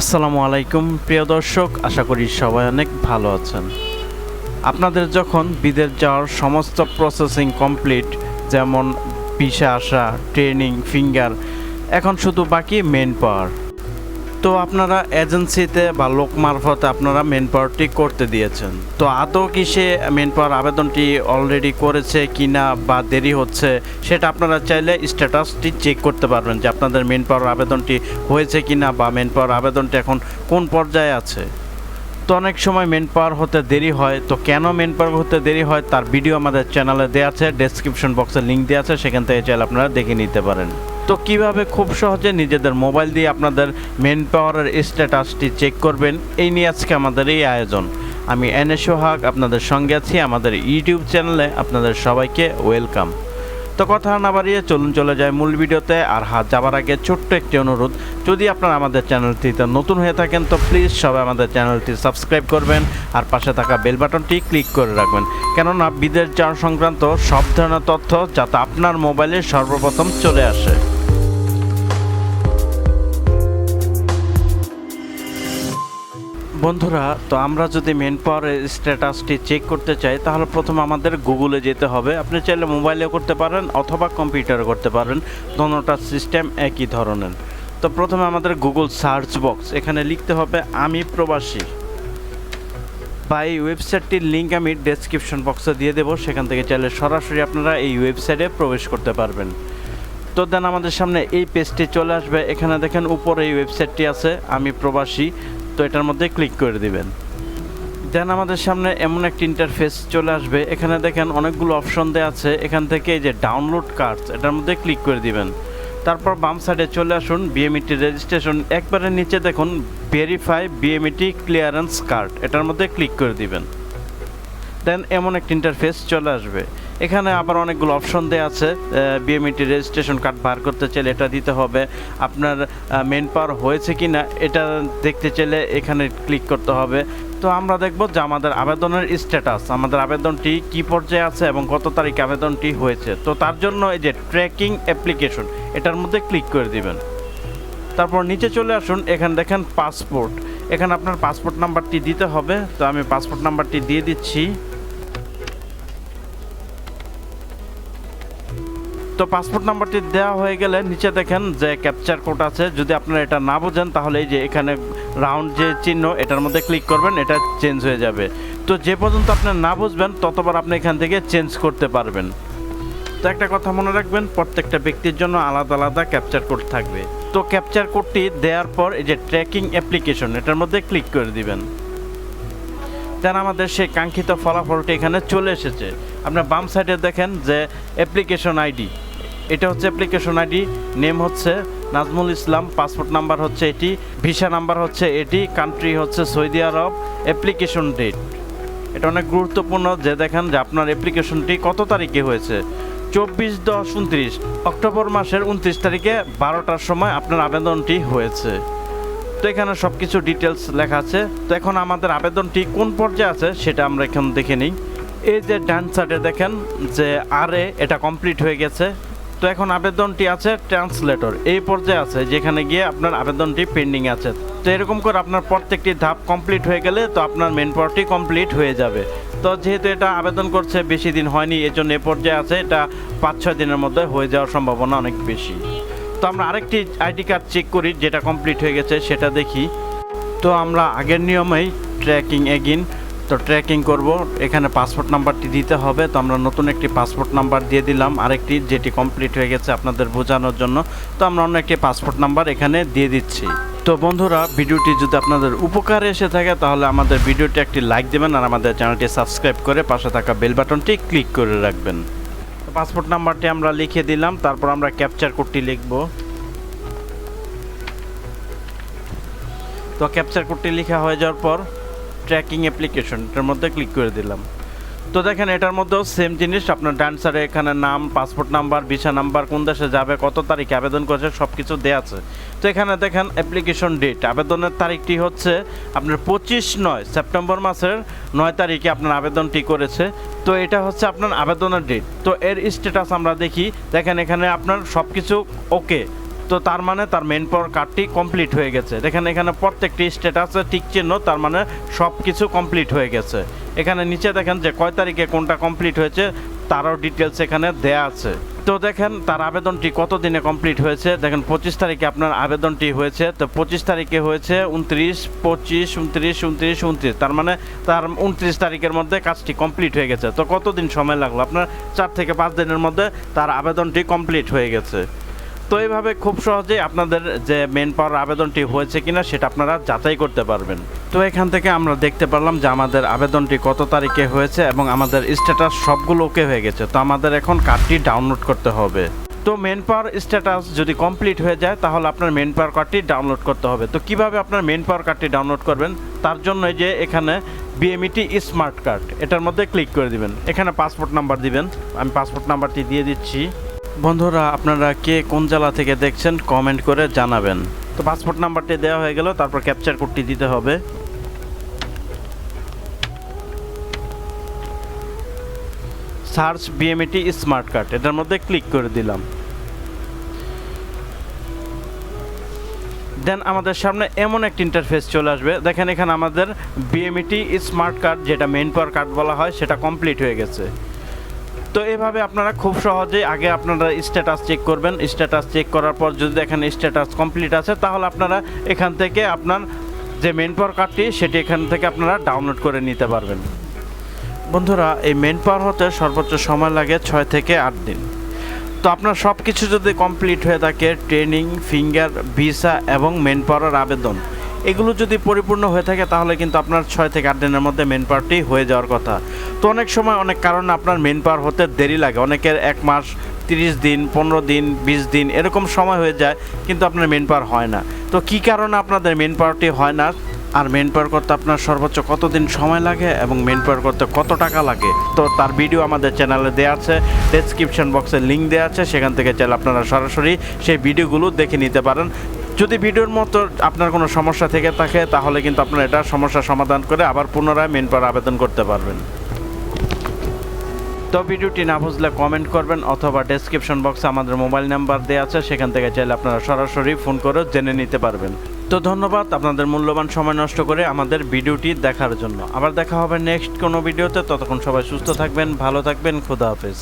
আসসালামু আলাইকুম প্রিয় দর্শক, আশা করি সবাই অনেক ভালো আছেন। আপনাদের যখন বিদেশ যাওয়ার সমস্ত প্রসেসিং কমপ্লিট, যেমন ভিসা আসা, ট্রেনিং, ফিঙ্গার, এখন শুধু বাকি মেন পাওয়ার। তো আপনারা এজেন্সিতে বা লোক মারফতে আপনারা মেন পাওয়ারটি করতে দিয়েছেন। তো আদৌ কি সে মেন পাওয়ার আবেদনটি অলরেডি করেছে কিনা বা দেরি হচ্ছে, সেটা আপনারা চাইলে স্ট্যাটাসটি চেক করতে পারবেন যে আপনাদের মেন পাওয়ার আবেদনটি হয়েছে কিনা বা মেন পাওয়ার আবেদনটি এখন কোন পর্যায়ে আছে। তো অনেক সময় মেন পাওয়ার হতে দেরি হয়। তো কেন মেন পাওয়ার হতে দেরি হয় তার ভিডিও আমাদের চ্যানেলে দেওয়া আছে, ডেসক্রিপশন বক্সে লিঙ্ক দেওয়া আছে, সেখান থেকে চাইলে আপনারা দেখে নিতে পারেন। তো কিভাবে খুব সহজে নিজেদের মোবাইল দিয়ে আপনাদের মেন পাওয়ারের স্ট্যাটাসটি চেক করবেন, এই নিয়ে আজকে আমাদের এই আয়োজন। আমি N.A.Sohag আপনাদের সঙ্গে আছি আমাদের ইউটিউব চ্যানেলে। আপনাদের সবাইকে ওয়েলকাম। তো কথা না বাড়িয়ে চলুন চলে যায় মূল ভিডিওতে। আর যাবার আগে ছোট্ট একটি অনুরোধ, যদি আপনারা আমাদের চ্যানেলটিতে নতুন হয়ে থাকেন তো প্লিজ সবাই আমাদের চ্যানেলটি সাবস্ক্রাইব করবেন আর পাশে থাকা বেল বাটনটি ক্লিক করে রাখবেন, কেননা বিদেশ যাওয়া সংক্রান্ত সব ধরনের তথ্য যাতে আপনার মোবাইলে সর্বপ্রথম চলে আসে। বন্ধুরা, তো আমরা যদি মেন পাওয়ারের স্ট্যাটাসটি চেক করতে চাই তাহলে প্রথমে আমাদের গুগলে যেতে হবে। আপনি চাইলে মোবাইলেও করতে পারেন অথবা কম্পিউটারে করতে পারেন, দোনোটার সিস্টেম একই ধরনের। তো প্রথমে আমাদের গুগল সার্চ বক্স, এখানে লিখতে হবে আমি প্রবাসী। বা এই ওয়েবসাইটটির লিঙ্ক আমি ডেসক্রিপশন বক্সে দিয়ে দেবো, সেখান থেকে চাইলে সরাসরি আপনারা এই ওয়েবসাইটে প্রবেশ করতে পারবেন। তো দেন আমাদের সামনে এই পেজটি চলে আসবে। এখানে দেখেন উপরে এই ওয়েবসাইটটি আছে আমি প্রবাসী, তো এটার মধ্যে ক্লিক করে দিবেন। দেন আমাদের সামনে এমন একটি ইন্টারফেস চলে আসবে। এখানে দেখেন অনেকগুলো অপশন দেওয়া আছে, এখান থেকে এই যে ডাউনলোড কার্ডস, এটার মধ্যে ক্লিক করে দিবেন। তারপর বাম সাইডে চলে আসুন বিএমইটি রেজিস্ট্রেশন, একবারে নিচে দেখুন ভেরিফাই বিএমইটি ক্লিয়ারেন্স কার্ড, এটার মধ্যে ক্লিক করে দিবেন। দেন এমন একটি ইন্টারফেস চলে আসবে। এখানে আবার অনেকগুলো অপশন দেওয়া আছে। বিএমইটি রেজিস্ট্রেশন কার্ড বার করতে চাইলে এটা দিতে হবে, আপনার মেন পাওয়ার হয়েছে কি না এটা দেখতে চাইলে এখানে ক্লিক করতে হবে। তো আমরা দেখব যে আমাদের আবেদনের স্ট্যাটাস, আমাদের আবেদনটি কি পর্যায়ে আছে এবং কত তারিখে আবেদনটি হয়েছে। তো তার জন্য এই যে ট্র্যাকিং অ্যাপ্লিকেশন, এটার মধ্যে ক্লিক করে দিবেন। তারপর নিচে চলে আসুন, এখানে দেখেন পাসপোর্ট, এখানে আপনার পাসপোর্ট নাম্বারটি দিতে হবে। তো আমি পাসপোর্ট নাম্বারটি দিয়ে দিচ্ছি। তো পাসপোর্ট নাম্বারটি দেওয়া হয়ে গেলে নিচে দেখেন যে ক্যাপচার কোড আছে। যদি আপনারা এটা না বোঝেন তাহলে এই যে এখানে রাউন্ড যে চিহ্ন, এটার মধ্যে ক্লিক করবেন, এটা চেঞ্জ হয়ে যাবে। তো যে পর্যন্ত আপনি না বুঝবেন ততবার আপনি এখান থেকে চেঞ্জ করতে পারবেন। তো একটা কথা মনে রাখবেন, প্রত্যেকটা ব্যক্তির জন্য আলাদা আলাদা ক্যাপচার কোড থাকবে। তো ক্যাপচার কোডটি দেওয়ার পর এই যে ট্র্যাকিং অ্যাপ্লিকেশন, এটার মধ্যে ক্লিক করে দিবেন। দেন আমাদের সেই কাঙ্ক্ষিত ফলাফলটি এখানে চলে এসেছে। আপনার বাম সাইডে দেখেন যে অ্যাপ্লিকেশন আইডি, এটা হচ্ছে অ্যাপ্লিকেশন আইডি, নেম হচ্ছে নাজমুল ইসলাম, পাসপোর্ট নাম্বার হচ্ছে এটি, ভিসা নাম্বার হচ্ছে এটি, কান্ট্রি হচ্ছে সৌদি আরব, অ্যাপ্লিকেশন ডেট, এটা অনেক গুরুত্বপূর্ণ যে দেখেন যে আপনার অ্যাপ্লিকেশনটি কত তারিখে হয়েছে। 24/10/29 অক্টোবর মাসের 29 তারিখে 12টার সময় আপনার আবেদনটি হয়েছে। তো এখানে সব কিছু ডিটেলস লেখা আছে। তো এখন আমাদের আবেদনটি কোন পর্যায়ে আছে সেটা আমরা এখন দেখে নিই। এই যে ডান সাইডে দেখেন যে আরে এটা কমপ্লিট হয়ে গেছে। তো এখন আবেদনটি আছে ট্রান্সলেটর, এই পর্যায়ে আছে যেখানে গিয়ে আপনার আবেদনটি পেন্ডিং আছে। তো এরকম করে আপনার প্রত্যেকটি ধাপ কমপ্লিট হয়ে গেলে তো আপনার মেন পাওয়ারটি কমপ্লিট হয়ে যাবে। তো যেহেতু এটা আবেদন করছে বেশি দিন হয়নি, এর জন্য এ পর্যায়ে আছে, এটা 5-6 দিনের মধ্যে হয়ে যাওয়ার সম্ভাবনা অনেক বেশি। তো আমরা আরেকটি আইডি কার্ড চেক করি যেটা কমপ্লিট হয়ে গেছে সেটা দেখি। তো আমরা আগের নিয়মেই ট্র্যাকিং এগিন, তো ট্র্যাকিং করব, এখানে পাসপোর্ট নাম্বারটি দিতে হবে। তো আমরা নতুন একটি পাসপোর্ট নাম্বার দিয়ে দিলাম, আরেকটি যেটি কমপ্লিট হয়ে গেছে আপনাদের বোঝানোর জন্য। তো আমরা অন্য একটি পাসপোর্ট নাম্বার এখানে দিয়ে দিচ্ছি। তো বন্ধুরা, ভিডিওটি যদি আপনাদের উপকারে এসে থাকে তাহলে আমাদের ভিডিওটি একটি লাইক দেবেন আর আমাদের চ্যানেলটি সাবস্ক্রাইব করে পাশে থাকা বেল বাটনটি ক্লিক করে রাখবেন। পাসপোর্ট নাম্বারটি আমরা লিখে দিলাম, তারপর আমরা ক্যাপচার কোডটি লিখব। তো ক্যাপচার কোডটি লেখা হয়ে যাওয়ার পর ট্র্যাকিং অ্যাপ্লিকেশন, এটার মধ্যে ক্লিক করে দিলাম। তো দেখেন এটার মধ্যেও সেম জিনিস, আপনার ডান সাইডে এখানে নাম, পাসপোর্ট নাম্বার, ভিসা নাম্বার, কোন দেশে যাবে, কত তারিখে আবেদন করেছে, সব কিছু দেওয়া আছে। তো এখানে দেখেন অ্যাপ্লিকেশন ডেট, আবেদনের তারিখটি হচ্ছে আপনার 25/9 সেপ্টেম্বর মাসের 9 তারিখে আপনার আবেদনটি করেছে। তো এটা হচ্ছে আপনার আবেদনের ডেট। তো এর স্ট্যাটাস আমরা দেখি, দেখেন এখানে আপনার সব কিছু ওকে, তো তার মানে তার মেন পাওয়ার কার্ডটি কমপ্লিট হয়ে গেছে। দেখেন এখানে প্রত্যেকটি স্ট্যাটাসে টিক চিহ্ন, তার মানে সব কিছু কমপ্লিট হয়ে গেছে। এখানে নিচে দেখেন যে কয় তারিখে কোনটা কমপ্লিট হয়েছে তারও ডিটেলস এখানে দেয়া আছে। তো দেখেন তার আবেদনটি কত দিনে কমপ্লিট হয়েছে। দেখেন 25 তারিখে আপনার আবেদনটি হয়েছে। তো 25 তারিখে হয়েছে 29, 25, 29, 29, 29, তার মানে তার 29 তারিখের মধ্যে কাজটি কমপ্লিট হয়ে গেছে। তো কতদিন সময় লাগলো? আপনার 4 থেকে 5 দিনের মধ্যে তার আবেদনটি কমপ্লিট হয়ে গেছে। তো এইভাবে খুব সহজেই আপনাদের যে মেন পাওয়ার আবেদনটি হয়েছে কিনা সেটা আপনারা যাচাই করতে পারবেন। তো এখান থেকে আমরা দেখতে পারলাম যে আমাদের আবেদনটি কত তারিখে হয়েছে এবং আমাদের স্ট্যাটাস সবগুলো ওকে হয়ে গেছে। তো আমাদের এখন কার্ডটি ডাউনলোড করতে হবে। তো মেন পাওয়ার স্ট্যাটাস যদি কমপ্লিট হয়ে যায় তাহলে আপনার মেন পাওয়ার কার্ডটি ডাউনলোড করতে হবে। তো কিভাবে আপনার মেন পাওয়ার কার্ডটি ডাউনলোড করবেন? তার জন্য যে এখানে বিএমইটি স্মার্ট কার্ড, এটার মধ্যে ক্লিক করে দিবেন। এখানে পাসপোর্ট নাম্বার দিবেন। আমি পাসপোর্ট নাম্বারটি দিয়ে দিচ্ছি। বন্ধুরা আপনারা কে কোন জেলা থেকে দেখছেন কমেন্ট করে জানাবেন। তো পাসপোর্ট নাম্বারটি দেওয়া হয়ে গেল, তারপর ক্যাপচার কোডটি দিতে হবে। সার্চ বিএমইটি স্মার্ট কার্ড, এটার মধ্যে ক্লিক করে দিলাম। দেন আমাদের সামনে এমন একটা ইন্টারফেস চলে আসবে। দেখেন এখানে আমাদের বিএমইটি স্মার্ট কার্ড, যেটা মেইন পাওয়ার কার্ড বলা হয়, সেটা কমপ্লিট হয়ে গেছে। তো এভাবে আপনারা খুব সহজেই আগে আপনারা স্ট্যাটাস চেক করবেন। স্ট্যাটাস চেক করার পর যদি দেখেন স্ট্যাটাস কমপ্লিট আছে তাহলে আপনারা এখান থেকে আপনার যে মেন পাওয়ার কার্ডটি সেটি এখান থেকে আপনারা ডাউনলোড করে নিতে পারবেন। বন্ধুরা এই মেন পাওয়ার হতে সর্বোচ্চ সময় লাগে 6 থেকে 8 দিন। তো আপনার সব কিছু যদি কমপ্লিট হয়ে থাকে, ট্রেনিং, ফিঙ্গার, ভিসা এবং মেন পাওয়ারের আবেদন, এগুলো যদি পরিপূর্ণ হয়ে থাকে তাহলে কিন্তু আপনার 6 থেকে 8 দিনের মধ্যে মেন পাওয়ারটি হয়ে যাওয়ার কথা। তো অনেক সময় অনেক কারণে আপনার মেন পাওয়ার হতে দেরি লাগে। অনেকের 1 মাস, 30 দিন, 15 দিন, 20 দিন এরকম সময় হয়ে যায়, কিন্তু আপনার মেন পাওয়ার হয় না। তো কী কারণে আপনাদের মেন পাওয়ারটি হয় না, আর মেন পাওয়ার করতে আপনার সর্বোচ্চ কতদিন সময় লাগে এবং মেন পাওয়ার করতে কত টাকা লাগে, তো তার ভিডিও আমাদের চ্যানেলে দেওয়া আছে। ডেসক্রিপশন বক্সে লিঙ্ক দেওয়া আছে, সেখান থেকে চাইলে আপনারা সরাসরি সেই ভিডিওগুলো দেখে নিতে পারেন। যদি ভিডিওর মতো আপনার কোনো সমস্যা থেকে থাকে তাহলে কিন্তু আপনারা এটা সমস্যার সমাধান করে আবার পুনরায় মেন পাওয়ার আবেদন করতে পারবেন। তো ভিডিওটি না বুঝলে কমেন্ট করবেন, অথবা ডেসক্রিপশন বক্সে আমাদের মোবাইল নাম্বার দেওয়া আছে, সেখান থেকে চাইলে আপনারা সরাসরি ফোন করে জেনে নিতে পারবেন। তো ধন্যবাদ আপনাদের মূল্যবান সময় নষ্ট করে আমাদের ভিডিওটি দেখার জন্য। আবার দেখা হবে নেক্সট কোনো ভিডিওতে। ততক্ষণ সবাই সুস্থ থাকবেন, ভালো থাকবেন, খোদা হাফেজ।